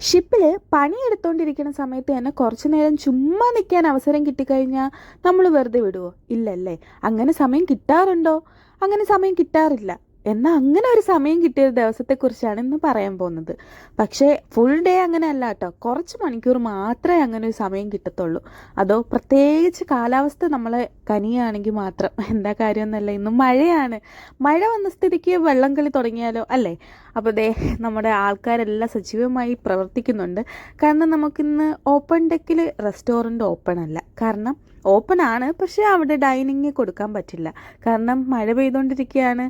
ഷിപ്പിൽ പണിയെടുത്തോണ്ടിരിക്കുന്ന സമയത്ത് തന്നെ കുറച്ച് നേരം ചുമ്മാ നിൽക്കാൻ അവസരം കിട്ടിക്കഴിഞ്ഞാൽ നമ്മൾ വെറുതെ വിടുമോ? ഇല്ലല്ലേ. അങ്ങനെ സമയം കിട്ടാറുണ്ടോ? അങ്ങനെ സമയം കിട്ടാറില്ല. എന്നാൽ അങ്ങനെ ഒരു സമയം കിട്ടിയ ദിവസത്തെക്കുറിച്ചാണ് ഇന്ന് പറയാൻ പോകുന്നത്. പക്ഷേ ഫുൾ ഡേ അങ്ങനെ അല്ല കേട്ടോ, കുറച്ച് മണിക്കൂർ മാത്രമേ അങ്ങനെ ഒരു സമയം കിട്ടത്തുള്ളൂ. അതോ പ്രത്യേകിച്ച് കാലാവസ്ഥ നമ്മളെ കനിയാണെങ്കിൽ മാത്രം. എന്താ കാര്യമൊന്നുമല്ല, ഇന്നും മഴയാണ്. മഴ വന്ന സ്ഥിതിക്ക് വെള്ളം കളി തുടങ്ങിയാലോ അല്ലേ? അപ്പോൾ ദേ നമ്മുടെ ആൾക്കാരെല്ലാം സജീവമായി പ്രവർത്തിക്കുന്നുണ്ട്. കാരണം നമുക്കിന്ന് ഓപ്പൺ ഡെക്കിൽ റെസ്റ്റോറൻറ്റ് ഓപ്പൺ അല്ല. കാരണം ഓപ്പൺ ആണ്, പക്ഷേ അവിടെ ഡൈനിങ് കൊടുക്കാൻ പറ്റില്ല. കാരണം മഴ പെയ്തുകൊണ്ടിരിക്കുകയാണ്,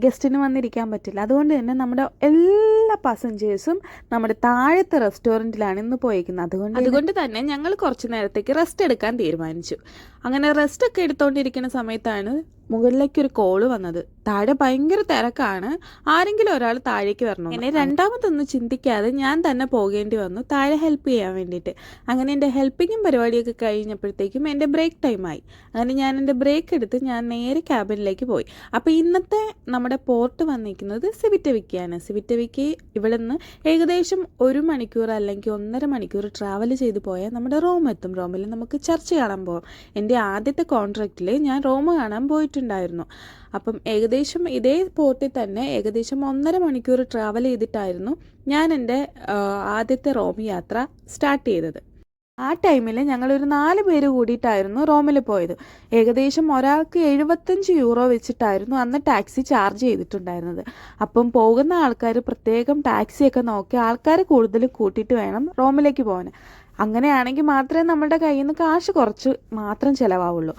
ഗസ്റ്റിന് വന്നിരിക്കാൻ പറ്റില്ല. അതുകൊണ്ട് തന്നെ നമ്മുടെ എല്ലാ പാസഞ്ചേഴ്സും നമ്മുടെ താഴത്തെ റെസ്റ്റോറൻറ്റിലാണ് ഇന്ന് പോയിരിക്കുന്നത്. അതുകൊണ്ട് തന്നെ ഞങ്ങൾ കുറച്ച് നേരത്തേക്ക് റെസ്റ്റ് എടുക്കാൻ തീരുമാനിച്ചു. അങ്ങനെ റെസ്റ്റ് ഒക്കെ എടുത്തുകൊണ്ടിരിക്കുന്ന സമയത്താണ് മുകളിലേക്കൊരു കോള് വന്നത്. താഴെ ഭയങ്കര തിരക്കാണ്, ആരെങ്കിലും ഒരാൾ താഴേക്ക് വരണം. അങ്ങനെ രണ്ടാമതൊന്നും ചിന്തിക്കാതെ ഞാൻ തന്നെ പോകേണ്ടി വന്നു താഴെ ഹെൽപ്പ് ചെയ്യാൻ വേണ്ടിയിട്ട്. അങ്ങനെ എൻ്റെ ഹെൽപ്പിങ്ങും പരിപാടിയൊക്കെ കഴിഞ്ഞപ്പോഴത്തേക്കും എൻ്റെ ബ്രേക്ക് ടൈമായി. അങ്ങനെ ഞാൻ എൻ്റെ ബ്രേക്ക് എടുത്ത് ഞാൻ നേരെ ക്യാബിനിലേക്ക് പോയി. അപ്പോൾ ഇന്നത്തെ നമ്മുടെ പോർട്ട് വന്നിരിക്കുന്നത് സിവിറ്റവിക്കയാണ്. സിവിറ്റവിക്ക് ഇവിടെ നിന്ന് ഏകദേശം 1 മണിക്കൂർ അല്ലെങ്കിൽ 1.5 മണിക്കൂർ ട്രാവൽ ചെയ്ത് പോയാൽ നമ്മുടെ റോം എത്തും. റോമിൽ നമുക്ക് ചർച്ച് കാണാൻ പോകാം. എൻ്റെ ആദ്യത്തെ കോൺട്രാക്റ്റിൽ ഞാൻ റോം കാണാൻ പോയിട്ടുണ്ടായിരുന്നു. അപ്പം ഏകദേശം ഇതേ പോർട്ടിൽ തന്നെ ഏകദേശം 1.5 മണിക്കൂർ ട്രാവൽ ചെയ്തിട്ടായിരുന്നു ഞാൻ എൻ്റെ ആദ്യത്തെ റോം യാത്ര സ്റ്റാർട്ട് ചെയ്തത്. ആ ടൈമിൽ ഞങ്ങളൊരു 4 പേര് കൂടിയിട്ടായിരുന്നു റോമിൽ പോയത്. ഏകദേശം ഒരാൾക്ക് 75 യൂറോ വെച്ചിട്ടായിരുന്നു അന്ന് ടാക്സി ചാർജ് ചെയ്തിട്ടുണ്ടായിരുന്നത്. അപ്പം പോകുന്ന ആൾക്കാർ പ്രത്യേകം ടാക്സിയൊക്കെ നോക്കി ആൾക്കാർ കൂടുതൽ കൂട്ടിയിട്ട് വേണം റോമിലേക്ക് പോകാൻ. അങ്ങനെയാണെങ്കിൽ മാത്രമേ നമ്മുടെ കയ്യിൽ നിന്ന് കാശ് കുറച്ച് മാത്രം ചിലവാവുള്ളൂ.